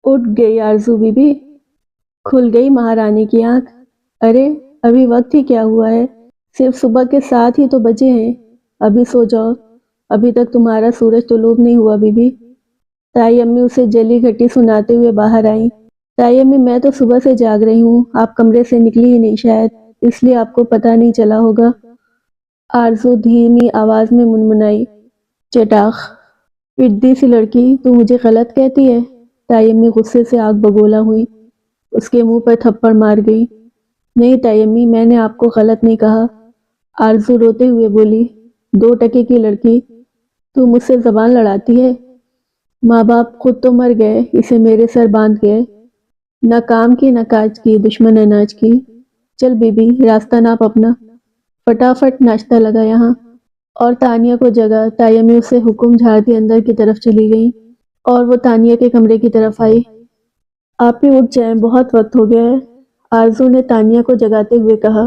اٹھ گئی آرزو بی بی، کھل گئی مہارانی کی آنکھ۔ ارے ابھی وقت ہی کیا ہوا ہے، صرف صبح کے 7 ہی تو بجے ہیں، ابھی سو جاؤ، ابھی تک تمہارا سورج طلوع نہیں ہوا بی بی۔ تائی امی اسے جلی گھٹی سناتے ہوئے باہر آئیں۔ تائی امی میں تو صبح سے جاگ رہی ہوں، آپ کمرے سے نکلی ہی نہیں شاید، اس لیے آپ کو پتہ نہیں چلا ہوگا۔ آرزو دھیمی آواز میں منمنائی۔ چٹاخ، پٹی سی لڑکی، تو مجھے غلط کہتی ہے؟ تائی امی غصے سے آگ بگولا ہوئی، اس کے منہ پر تھپڑ مار گئی۔ نہیں تائی امی، میں نے آپ کو غلط نہیں کہا، آرزو روتے ہوئے بولی۔ 2 ٹکے کی لڑکی، تو مجھ سے زبان لڑاتی ہے؟ ماں باپ خود تو مر گئے، اسے میرے سر باندھ گئے، نہ کام کی نہ کاج کی، دشمن اناج کی۔ چل بی بی، راستہ ناپ اپنا، فٹافٹ ناشتہ لگا یہاں۔ اور تانیہ کو جگہ، تائی امی اسے حکم جھاڑتی اندر کی طرف چلی گئیں اور وہ تانیہ کے کمرے کی طرف آئی۔ آپ بھی اٹھ جائیں، بہت وقت ہو گیا ہے، آرزو نے تانیہ کو جگاتے ہوئے کہا۔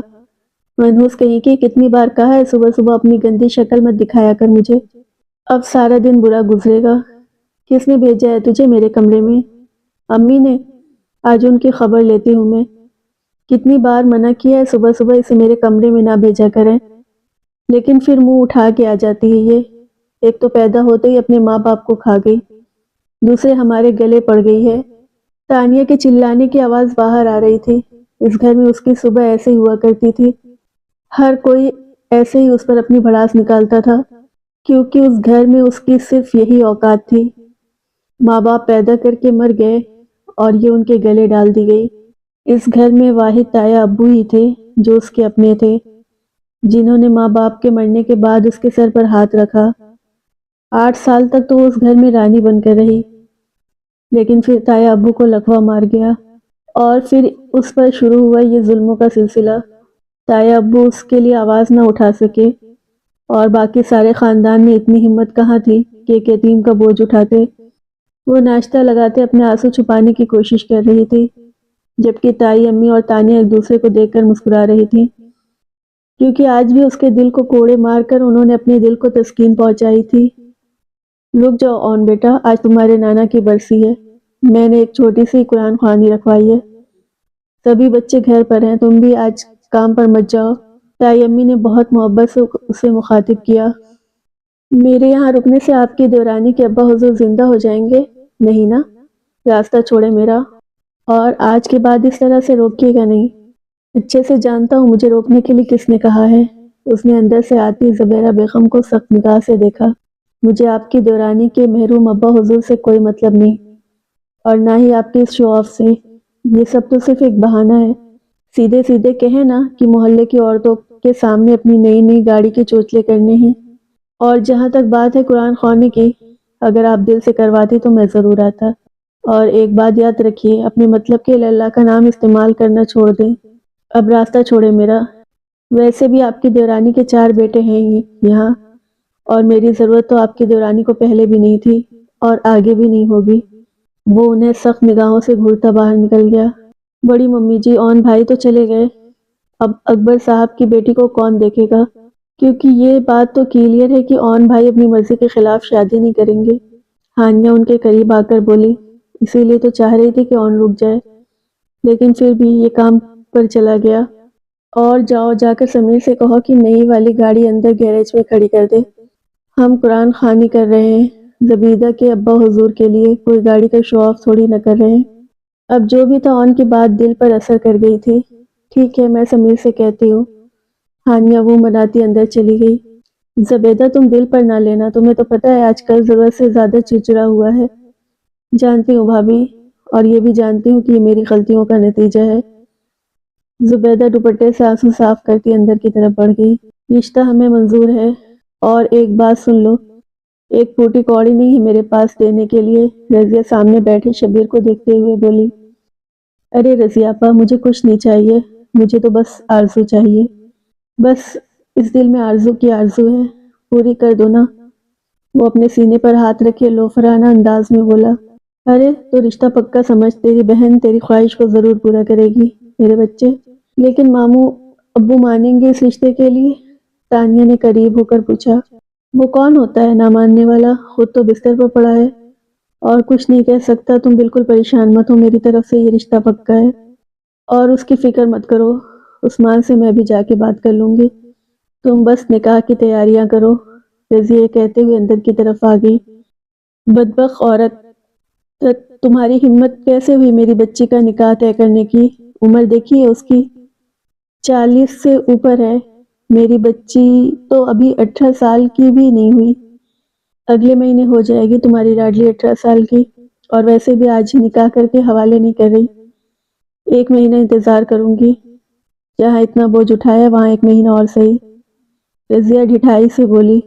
منحوس کہیں کی، کتنی بار کہا ہے صبح صبح اپنی گندی شکل مت دکھایا کر مجھے، اب سارا دن برا گزرے گا۔ کس نے بھیجا ہے تجھے میرے کمرے میں؟ امی نے، آج ان کی خبر لیتی ہوں میں، کتنی بار منع کیا ہے صبح صبح اسے میرے کمرے میں نہ بھیجا کریں، لیکن پھر منہ اٹھا کے آ جاتی ہے یہ، ایک تو پیدا ہوتے ہی اپنے ماں باپ کو کھا گئی، دوسرے ہمارے گلے پڑ گئی ہے۔ تانیہ کے چلانے کی آواز باہر آ رہی تھی۔ اس گھر میں اس کی صبح ایسے ہی ہوا کرتی تھی، ہر کوئی ایسے ہی اس پر اپنی بھڑاس نکالتا تھا، کیونکہ اس گھر میں اس کی صرف یہی اوقات تھی۔ ماں باپ پیدا کر کے مر گئے اور یہ ان کے گلے ڈال دی گئی۔ اس گھر میں واحد تایا ابو ہی تھے جو اس کے اپنے تھے، جنہوں نے ماں باپ کے مرنے کے بعد اس کے سر پر ہاتھ رکھا۔ 8 سال تک تو وہ اس گھر میں رانی بن کر رہی، لیکن پھر تایا ابو کو لقوہ مار گیا اور پھر اس پر شروع ہوا یہ ظلموں کا سلسلہ۔ تایا ابو اس کے لیے آواز نہ اٹھا سکے اور باقی سارے خاندان میں اتنی ہمت کہاں تھی کہ ایک یتیم کا بوجھ اٹھاتے۔ وہ ناشتہ لگاتے اپنے آنسو چھپانے کی کوشش کر رہی تھی، جبکہ تائی امی اور تانیہ ایک دوسرے کو دیکھ کر مسکرا رہی تھی، کیونکہ آج بھی اس کے دل کو کوڑے مار کر انہوں نے اپنے دل کو تسکین پہنچائی تھی۔ رک جاؤ اون بیٹا، آج تمہارے نانا کی برسی ہے، میں نے ایک چھوٹی سی قرآن خوانی رکھوائی ہے، سبھی بچے گھر پر ہیں، تم بھی آج کام پر مت جاؤ۔ تائی امی نے بہت محبت سے اسے مخاطب کیا۔ میرے یہاں رکنے سے آپ کی دیورانی کے ابا حضور زندہ ہو جائیں گے؟ نہیں نا، راستہ چھوڑے میرا، اور آج کے بعد اس طرح سے روکیے گا نہیں۔ اچھے سے جانتا ہوں مجھے روکنے کے لیے کس نے کہا ہے۔ اس نے اندر سے آتی زبیرہ بیگم کو سخت نگاہ سے دیکھا۔ مجھے آپ کی دیورانی کے محروم ابا حضور سے کوئی مطلب نہیں، اور نہ ہی آپ کے اس شو آف سے، یہ سب تو صرف ایک بہانہ ہے۔ سیدھے سیدھے کہیں نا کہ محلے کی عورتوں کے سامنے اپنی نئی نئی گاڑی کے چوچلے کرنے ہیں، اور جہاں تک بات ہے قرآن خوانی کی، اگر آپ دل سے کرواتی تو میں ضرور آتا۔ اور ایک بات یاد رکھیے، اپنے مطلب کے لیے اللہ کا نام استعمال کرنا چھوڑ دیں۔ اب راستہ چھوڑے میرا، ویسے بھی آپ کی دیورانی کے 4 بیٹے ہیں یہاں، اور میری ضرورت تو آپ کی دیورانی کو پہلے بھی نہیں تھی اور آگے بھی نہیں ہوگی۔ وہ انہیں سخت نگاہوں سے گھورتا باہر نکل گیا۔ بڑی ممی جی، اون بھائی تو چلے گئے، اب اکبر صاحب کی بیٹی کو کون دیکھے گا؟ کیونکہ یہ بات تو کلیئر ہے کہ اون بھائی اپنی مرضی کے خلاف شادی نہیں کریں گے۔ ہانیہ ان کے قریب آ کر بولی، اسی لیے تو چاہ رہی تھی کہ اون رک جائے، لیکن پھر بھی یہ کام پر چلا گیا۔ اور جاؤ، جا کر سمیر سے کہو کہ نئی والی گاڑی اندر گیراج میں کھڑی کر دے، ہم قرآن خوانی کر رہے ہیں، زبیدہ کے ابا حضور کے لیے، کوئی گاڑی کا شو آف تھوڑی نہ کر رہے ہیں۔ اب جو بھی تھا اون کی بات دل پر اثر کر گئی تھی۔ ٹھیک ہے، میں سمیر سے کہتی ہوں۔ ہانیہ وہ مناتی اندر چلی گئی۔ زبیدہ تم دل پر نہ لینا، تمہیں تو پتہ ہے آج کل ضرورت سے زیادہ چڑچڑا ہوا ہے۔ جانتی ہوں بھابھی، اور یہ بھی جانتی ہوں کہ یہ میری غلطیوں کا نتیجہ ہے۔ زبیدہ دوپٹے سے آنسو صاف کرتی اندر کی طرف بڑھ گئی۔ رشتہ ہمیں منظور ہے، اور ایک بات سن لو، ایک پھوٹی کوڑی نہیں ہے میرے پاس دینے کے لیے۔ رضیہ سامنے بیٹھے شبیر کو دیکھتے ہوئے بولی، ارے رضیہ آپا، مجھے کچھ نہیں چاہیے، مجھے تو بس آرزو چاہیے، بس اس دل میں آرزو کی آرزو ہے، پوری کر دو نا۔ وہ اپنے سینے پر ہاتھ رکھے لوفرانہ انداز میں بولا، ارے تو رشتہ پکا سمجھ، تیری بہن تیری خواہش کو ضرور پورا کرے گی میرے بچے۔ لیکن ماموں ابو مانیں گے اس رشتے کے لیے؟ تانیہ نے قریب ہو کر پوچھا۔ وہ کون ہوتا ہے نہ ماننے والا، خود تو بستر پر پڑا ہے اور کچھ نہیں کہہ سکتا. تم بالکل پریشان مت ہو، میری طرف سے یہ رشتہ پکا ہے اور اس کی فکر مت کرو. عثمان سے میں بھی جا کے بات کر لوں گی، تم بس نکاح کی تیاریاں کرو. رضیہ کہتے ہوئے اندر کی طرف آ گئی. بدبخت عورت، تمہاری ہمت کیسے ہوئی میری بچی کا نکاح طے کرنے کی؟ عمر دیکھی ہے اس کی، 40 سے اوپر ہے. میری بچی تو ابھی 18 سال کی بھی نہیں ہوئی. اگلے مہینے ہو جائے گی تمہاری لاڈلی 18 سال کی، اور ویسے بھی آج ہی نکاح کر کے حوالے نہیں کر رہی. 1 مہینہ انتظار کروں گی، جہاں اتنا بوجھ اٹھایا وہاں 1 مہینہ اور صحیح. رضیہ ڈھٹائی سے بولی.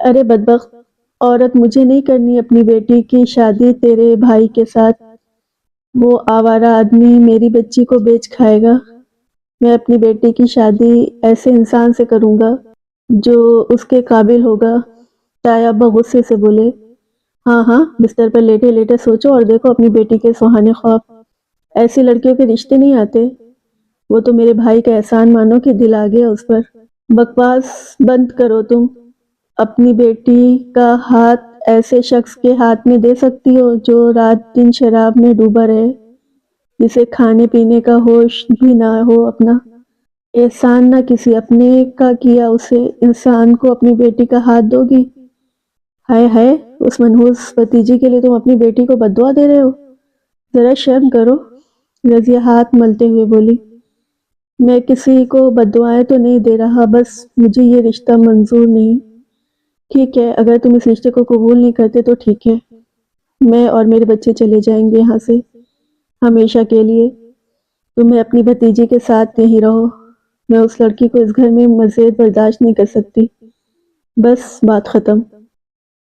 ارے بدبخت عورت، مجھے نہیں کرنی اپنی بیٹی کی شادی تیرے بھائی کے ساتھ. وہ آوارہ آدمی میری بچی کو بیچ کھائے گا. میں اپنی بیٹی کی شادی ایسے انسان سے کروں گا جو اس کے قابل ہوگا. تایا ابا غصے سے بولے. ہاں ہاں، بستر پر لیٹے لیٹے سوچو اور دیکھو اپنی بیٹی کے سہانے خواب. ایسی لڑکیوں کے رشتے نہیں آتے. وہ تو میرے بھائی کا احسان مانو کہ دل آ گیا اس پر. بکواس بند کرو تم. اپنی بیٹی کا ہاتھ ایسے شخص کے ہاتھ میں دے سکتی ہو جو رات دن شراب میں ڈوبا رہے، جسے کھانے پینے کا ہوش بھی نہ ہو. اپنا احسان نہ کسی اپنے کا کیا اسے انسان کو اپنی بیٹی کا ہاتھ دو گی؟ ہائے ہائے، اس منحوس بھتیجی کے لیے تم اپنی بیٹی کو بد دعا دے رہے ہو. ذرا شرم کرو. رضیہ ہاتھ ملتے ہوئے بولی. میں کسی کو بد دعائیں تو نہیں دے رہا، بس مجھے یہ رشتہ منظور نہیں. ٹھیک ہے، اگر تم اس رشتے کو قبول نہیں کرتے تو ٹھیک ہے. میں اور میرے بچے چلے جائیں گے یہاں سے ہمیشہ کے لیے. تمہیں اپنی بھتیجی کے ساتھ یہیں رہو. میں اس لڑکی کو اس گھر میں مزید برداشت نہیں کر سکتی. بس بات ختم.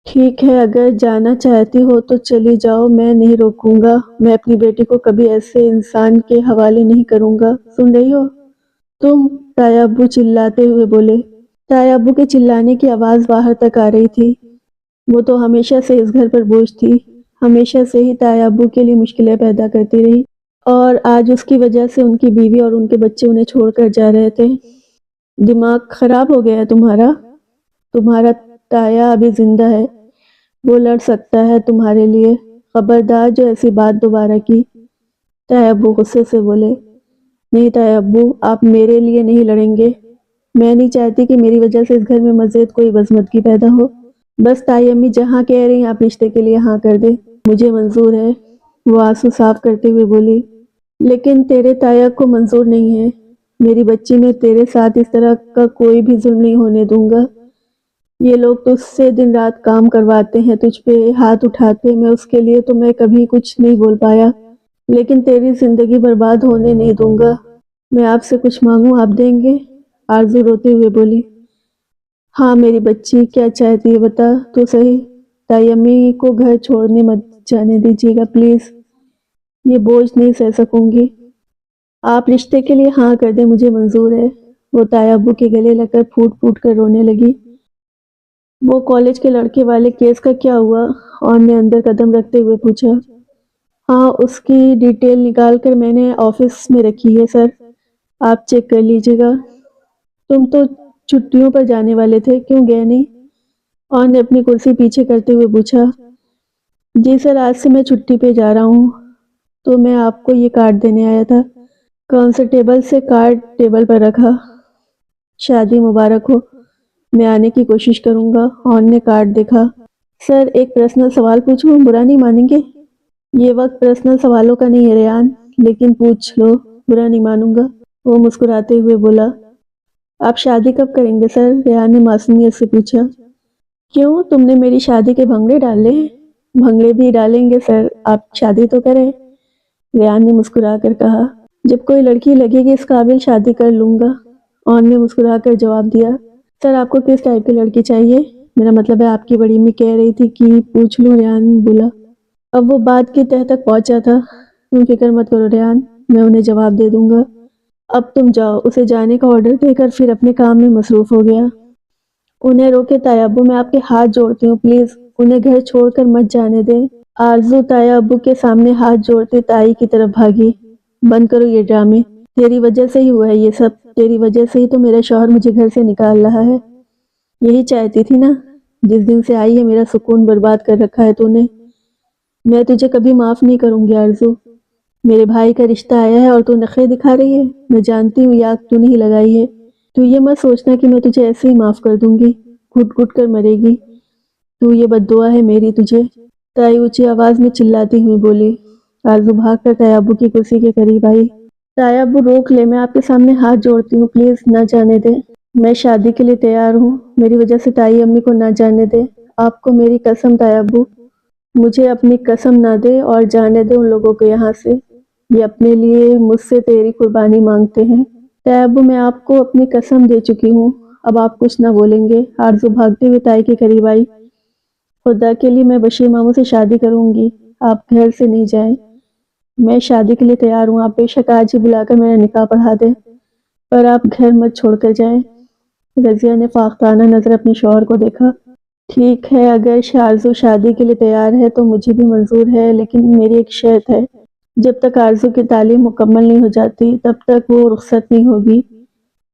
ٹھیک ہے، اگر جانا چاہتی ہو تو چلی جاؤ، میں نہیں روکوں گا. میں اپنی بیٹی کو کبھی ایسے انسان کے حوالے نہیں کروں گا. سن رہی ہو تم؟ تایا ابو چلاتے ہوئے بولے. تایا ابو کے چلانے کی آواز باہر تک آ رہی تھی. وہ تو ہمیشہ سے اس گھر پر بوجھ تھی، ہمیشہ سے ہی تایا ابو کے لیے مشکلیں پیدا کرتی رہی، اور آج اس کی وجہ سے ان کی بیوی اور ان کے بچے انہیں چھوڑ کر جا رہے تھے. دماغ خراب ہو گیا ہے تمہارا؟ تمہارا تایا ابھی زندہ ہے، وہ لڑ سکتا ہے تمہارے لیے. خبردار جو ایسی بات دوبارہ کی. تایا ابو غصے سے بولے. نہیں تایا ابو، آپ میرے لیے نہیں لڑیں گے. میں نہیں چاہتی کہ میری وجہ سے اس گھر میں مزید کوئی وزمدگی پیدا ہو. بس تائی امی جہاں کہہ رہی ہیں آپ رشتے کے لیے ہاں کر دے، مجھے منظور ہے. وہ آنسو صاف کرتے ہوئے بولی. لیکن تیرے تایا کو منظور نہیں ہے. میری بچی میں تیرے ساتھ اس طرح کا کوئی بھی ظلم نہیں ہونے دوں گا. یہ لوگ تجھ سے دن رات کام کرواتے ہیں، تجھ پہ ہاتھ اٹھاتے. میں اس کے لیے تو میں کبھی کچھ نہیں بول پایا، لیکن تیری زندگی برباد ہونے نہیں دوں گا. میں آپ سے کچھ مانگوں آپ دیں گے؟ آرزو روتے ہوئے بولی. ہاں میری بچی، کیا چاہتی ہے بتا تو صحیح. تائی امی کو گھر چھوڑنے مت جانے دیجیے گا پلیز، یہ بوجھ نہیں سہ سکوں گی. آپ رشتے کے لیے ہاں کر دیں، مجھے منظور ہے. وہ تایا ابو کے گلے لگ کر پھوٹ پھوٹ کر رونے لگی. وہ کالج کے لڑکے والے کیس کا کیا ہوا؟ اور نے اندر قدم رکھتے ہوئے پوچھا. ہاں، اس کی ڈیٹیل نکال کر میں نے آفس میں رکھی ہے سر، آپ چیک کر لیجیے گا. تم تو چھٹیوں پر جانے والے تھے، کیوں گئے نہیں؟ اور نے اپنی کرسی پیچھے کرتے ہوئے پوچھا. جی سر، آج سے میں چھٹی پہ جا رہا ہوں، تو میں آپ کو یہ کارڈ دینے آیا تھا. کانسٹیبل سے کارڈ ٹیبل پر رکھا. شادی مبارک ہو. میں آنے کی کوشش کروں گا. اور نے کارڈ دیکھا. سر ایک پرسنل سوال پوچھوں، برا نہیں مانیں گے؟ یہ وقت پرسنل سوالوں کا نہیں ہے ریان، لیکن پوچھ لو، برا نہیں مانوں گا. وہ مسکراتے ہوئے بولا. آپ شادی کب کریں گے سر؟ ریان نے معصومیت سے پوچھا. کیوں، تم نے میری شادی کے بھنگڑے ڈالے ہیں؟ بھنگڑے بھی ڈالیں گے سر، آپ شادی تو کریں. ریان نے مسکرا کر کہا. جب کوئی لڑکی لگے گی اس قابل، شادی کر لوں گا. اور نے مسکرا کر جواب دیا. سر آپ کو کس ٹائپ کی لڑکی چاہیے؟ میرا مطلب ہے آپ کی بڑی امی کہہ رہی تھی کہ پوچھ لوں، ریان بولا. اب وہ بات کی تہ تک پہنچا تھا. تم فکر مت کرو ریان، میں انہیں جواب دے دوں گا. اب تم جاؤ. اسے جانے کا آرڈر دے کر پھر اپنے کام میں مصروف ہو گیا. انہیں روکے. تایا ابو میں آپ کے ہاتھ جوڑتی ہوں، پلیز انہیں گھر چھوڑ کر مت جانے دیں. آرزو تایا ابو کے سامنے ہاتھ جوڑتے تائی کی طرف بھاگی. بند کرو یہ ڈرامے، تیری وجہ سے ہی ہوا ہے یہ سب. تیری وجہ سے ہی تو میرا شوہر مجھے گھر سے نکال رہا ہے. یہی چاہتی تھی نا؟ جس دن سے آئی ہے میرا سکون برباد کر رکھا ہے تو نے. میں تجھے کبھی معاف نہیں کروں گی آرزو۔ میرے بھائی کا رشتہ آیا ہے اور تو نخرے دکھا رہی ہے۔ میں جانتی ہوں یہ آگ تو نہیں لگائی ہے۔ تو یہ مت سوچنا کہ میں تجھے ایسے ہی معاف کر دوں گی۔ گھٹ گھٹ کر مرے گی تو، یہ بد دعا ہے میری تجھے۔ تائی اونچی آواز میں چلاتی ہوئی بولی۔ آرزو بھاگ کر تائی ابو کی کرسی کے قریب آئی۔ تائی ابو روک لے، میں آپ کے سامنے ہاتھ جوڑتی ہوں، پلیز نہ جانے دیں۔ میں شادی کے لیے تیار ہوں، میری وجہ سے تائی امی کو نہ جانے دیں۔ آپ کو میری قسم تائی ابو، مجھے اپنی قسم نہ دے اور جانے دے ان لوگوں کو یہاں سے۔ یہ اپنے لیے مجھ سے تیری قربانی مانگتے ہیں۔ تائی ابو، میں آپ کو اپنی قسم دے چکی ہوں، اب آپ کچھ نہ بولیں گے۔ آرزو بھاگتے ہوئے تائی کے قریب آئی۔ خدا کے لیے میں بشیر ماموں سے شادی کروں گی، آپ گھر سے نہیں جائیں۔ میں شادی کے لیے تیار ہوں، آپ بے شک آج ہی بلا کر میرا نکاح پڑھا دیں، پر آپ گھر مت چھوڑ کر جائیں۔ رضیہ نے فاختانہ نظر اپنے شوہر کو دیکھا۔ ٹھیک ہے، اگر آرزو شادی کے لیے تیار ہے تو مجھے بھی منظور ہے، لیکن میری ایک شرط ہے، جب تک آرزو کی تعلیم مکمل نہیں ہو جاتی تب تک وہ رخصت نہیں ہوگی۔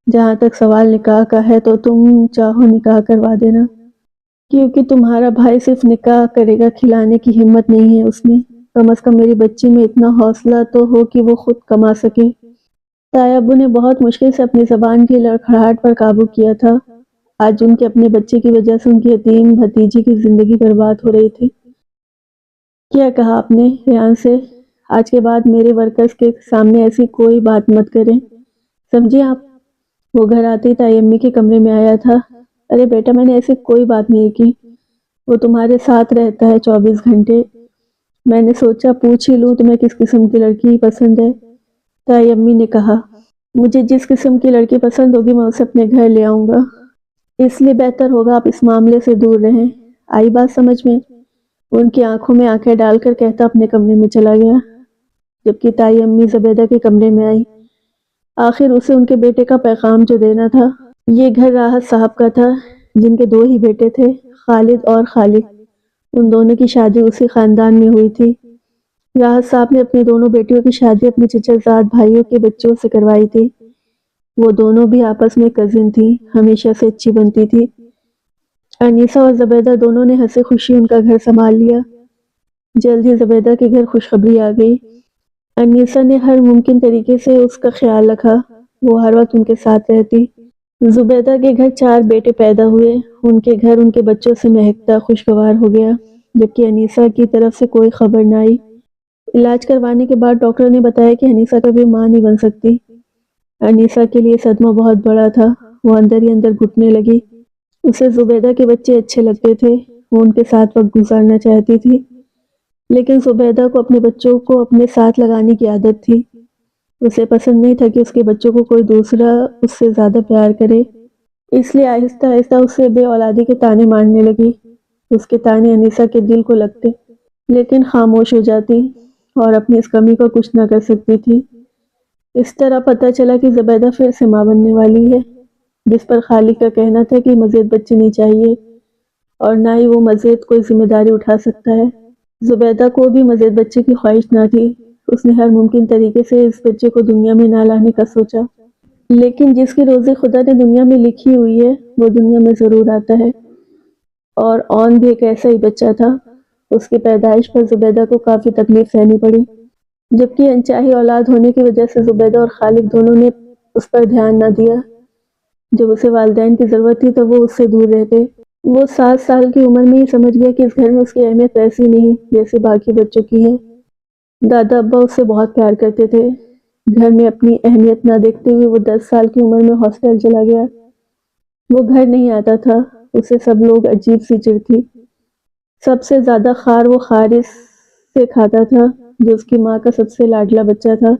جہاں تک سوال نکاح کا ہے تو تم چاہو نکاح کروا دینا، کیونکہ تمہارا بھائی صرف نکاح کرے گا، کھلانے کی ہمت نہیں ہے اس میں۔ کم از کم میری بچی میں اتنا حوصلہ تو ہو کہ وہ خود کما سکے۔ تائی ابو نے بہت مشکل سے اپنی زبان کی لڑکھڑاہٹ پر قابو کیا تھا۔ آج ان کے اپنے بچے کی وجہ سے ان کی یتیم بھتیجی کی زندگی برباد ہو رہی تھی۔ کیا کہا آپ نے ریان سے؟ آج کے بعد میرے ورکرز کے سامنے ایسی کوئی بات مت کریں، سمجھے آپ؟ وہ گھر آتے تائی امی کے کمرے میں آیا تھا۔ ارے بیٹا، میں نے ایسی کوئی بات نہیں کی، وہ تمہارے ساتھ رہتا ہے 24 گھنٹے۔ میں نے سوچا پوچھ ہی لوں تمہیں کس قسم کی لڑکی پسند ہے۔ تائی امی نے کہا، مجھے جس قسم کی لڑکی پسند ہوگی میں اسے اپنے گھر لے آؤں گا، اس لیے بہتر ہوگا آپ اس معاملے سے دور رہیں۔ آئی بات سمجھ میں؟ ان کی آنکھوں میں آنکھیں ڈال کر کہتا اپنے کمرے میں چلا گیا، جبکہ تائی امی زبیدہ کے کمرے میں آئی۔ آخر اسے ان کے بیٹے کا پیغام جو دینا تھا۔ یہ گھر راحت صاحب کا تھا، جن کے 2 ہی بیٹے تھے، خالد اور خالد۔ ان دونوں کی شادی اسی خاندان میں ہوئی تھی۔ راحت صاحب نے اپنی دونوں بیٹیوں کی شادی اپنے چچا زاد بھائیوں کے بچوں سے کروائی تھی۔ وہ دونوں بھی آپس میں کزن تھیں، ہمیشہ سے اچھی بنتی تھی۔ انیسہ اور زبیدہ دونوں نے ہنسی خوشی ان کا گھر سنبھال لیا۔ جلد ہی زبیدہ کے گھر خوشخبری آ گئی۔ انیسہ نے ہر ممکن طریقے سے اس کا خیال رکھا، وہ ہر وقت ان کے ساتھ رہتی۔ زبیدہ کے گھر 4 بیٹے پیدا ہوئے، ان کے گھر ان کے بچوں سے مہکتا خوشگوار ہو گیا، جبکہ انیسہ کی طرف سے کوئی خبر نہ آئی۔ علاج کروانے کے بعد ڈاکٹر نے بتایا کہ انیسہ کبھی ماں نہیں بن سکتی۔ انیسہ کے لیے صدمہ بہت بڑا تھا، وہ اندر ہی اندر گھٹنے لگی۔ اسے زبیدہ کے بچے اچھے لگتے تھے، وہ ان کے ساتھ وقت گزارنا چاہتی تھی، لیکن زبیدہ کو اپنے بچوں کو اپنے ساتھ لگانے کی عادت تھی۔ اسے پسند نہیں تھا کہ اس کے بچوں کو کوئی دوسرا اس سے زیادہ پیار کرے، اس لیے آہستہ آہستہ اسے بے اولادی کے طعنے مارنے لگی۔ اس کے طعنے انیسہ کے دل کو لگتے، لیکن خاموش ہو جاتی اور اپنی اس کمی کو کچھ نہ کر سکتی تھی۔ اس طرح پتہ چلا کہ زبیدہ پھر سے ماں بننے والی ہے، جس پر خالق کا کہنا تھا کہ مزید بچے نہیں چاہیے اور نہ ہی وہ مزید کوئی ذمہ داری اٹھا سکتا ہے۔ زبیدہ کو بھی مزید بچے کی خواہش نہ تھی، اس نے ہر ممکن طریقے سے اس بچے کو دنیا میں نہ لانے کا سوچا، لیکن جس کی روزی خدا نے دنیا میں لکھی ہوئی ہے وہ دنیا میں ضرور آتا ہے، اور اون بھی ایک ایسا ہی بچہ تھا۔ اس کی پیدائش پر زبیدہ کو کافی تکلیف سہنی پڑی، جبکہ انچاہی اولاد ہونے کی وجہ سے زبیدہ اور خالد دونوں نے اس پر دھیان نہ دیا۔ جب اسے والدین کی ضرورت تھی تو وہ اس سے دور رہتے۔ وہ 7 سال کی عمر میں ہی سمجھ گیا کہ اس گھر میں اس کی اہمیت ویسی نہیں جیسے باقی بچوں کی ہے۔ دادا ابا اس سے بہت پیار کرتے تھے۔ گھر میں اپنی اہمیت نہ دیکھتے ہوئے وہ 10 سال کی عمر میں ہاسٹل چلا گیا۔ وہ گھر نہیں آتا تھا، اسے سب لوگ عجیب سی چڑ تھی۔ سب سے زیادہ خار وہ خارث سے کھاتا تھا، جو اس کی ماں کا سب سے لاڈلا بچہ تھا۔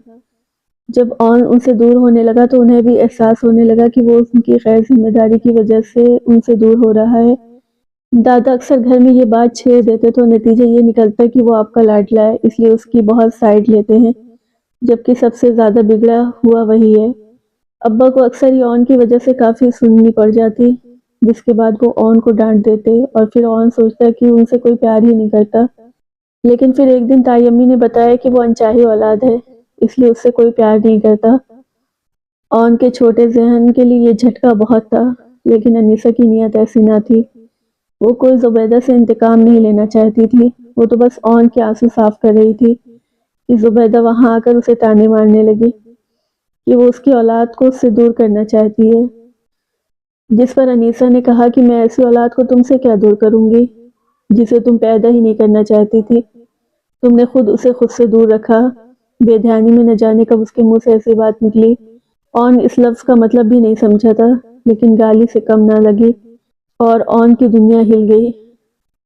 جب اون ان سے دور ہونے لگا تو انہیں بھی احساس ہونے لگا کہ وہ ان کی غیر ذمہ داری کی وجہ سے ان سے دور ہو رہا ہے۔ دادا اکثر گھر میں یہ بات چھیڑ دیتے تو نتیجہ یہ نکلتا کہ وہ آپ کا لاڈلا ہے، اس لیے اس کی بہت سائیڈ لیتے ہیں، جبکہ سب سے زیادہ بگڑا ہوا وہی ہے۔ ابا کو اکثر ہی اون کی وجہ سے کافی سننی پڑ جاتی، جس کے بعد وہ اون کو ڈانٹ دیتے اور پھر اون سوچتا کہ ان سے کوئی پیار ہی نہیں کرتا۔ لیکن پھر ایک دن تائی امی نے بتایا کہ وہ انچاہی اولاد ہے، اس لیے اس سے کوئی پیار نہیں کرتا۔ اون کے چھوٹے ذہن کے لیے یہ جھٹکا بہت تھا، لیکن انیسہ کی نیت ایسی نہ تھی۔ وہ کوئی زبیدہ سے انتقام نہیں لینا چاہتی تھی، وہ تو بس اون کے آنسو صاف کر رہی تھی کہ زبیدہ وہاں آ کر اسے تانے مارنے لگی کہ وہ اس کی اولاد کو اس سے دور کرنا چاہتی ہے، جس پر انیسہ نے کہا کہ میں ایسی اولاد کو تم سے کیا دور کروں گی جسے تم پیدا ہی نہیں کرنا چاہتی تھی، تم نے اسے خود سے دور رکھا۔ بے دھیانی میں نہ جانے کب اس کے منہ سے ایسی بات نکلی۔ اون اس لفظ کا مطلب بھی نہیں سمجھا تھا، لیکن گالی سے کم نہ لگی اور اون کی دنیا ہل گئی،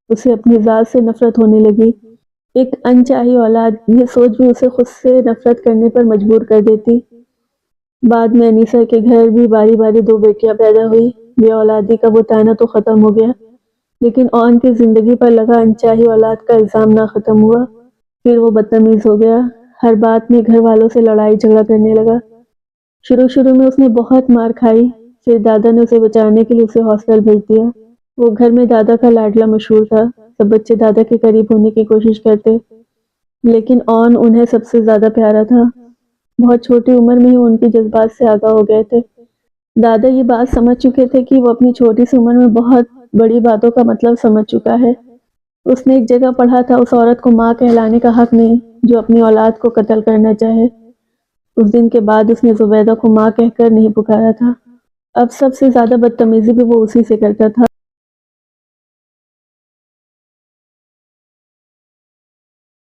اسے اپنی ذات سے نفرت ہونے لگی۔ ایک انچاہی اولاد، یہ سوچ بھی اسے خود سے نفرت کرنے پر مجبور کر دیتی۔ بعد میں انیسہ کے گھر بھی باری باری 2 بیٹیاں پیدا ہوئی، بے اولادی کا وہ طعنہ تو ختم ہو گیا، لیکن اون کی زندگی پر لگا انچاہی اولاد کا الزام نہ ختم ہوا۔ پھر وہ بدتمیز ہو گیا، ہر بات میں گھر والوں سے لڑائی جھگڑا کرنے لگا۔ شروع میں اس نے بہت مار کھائی، پھر دادا نے اسے بچانے کے لیے اسے ہاسٹل بھیج دیا۔ وہ گھر میں دادا کا لاڈلا مشہور تھا، سب بچے دادا کے قریب ہونے کی کوشش کرتے، لیکن اون انہیں سب سے زیادہ پیارا تھا۔ بہت چھوٹی عمر میں ہی ان کے جذبات سے آگاہ ہو گئے تھے۔ دادا یہ بات سمجھ چکے تھے کہ وہ اپنی چھوٹی سی عمر میں بہت بڑی باتوں کا مطلب سمجھ چکا ہے۔ اس نے ایک جگہ پڑھا تھا اس عورت کو ماں کہلانے کا حق نہیں جو اپنی اولاد کو قتل کرنا چاہے۔ اس دن کے بعد اس نے زبیدہ کو ماں کہہ کر نہیں پکارا تھا۔ اب سب سے زیادہ بدتمیزی بھی وہ اسی سے کرتا تھا۔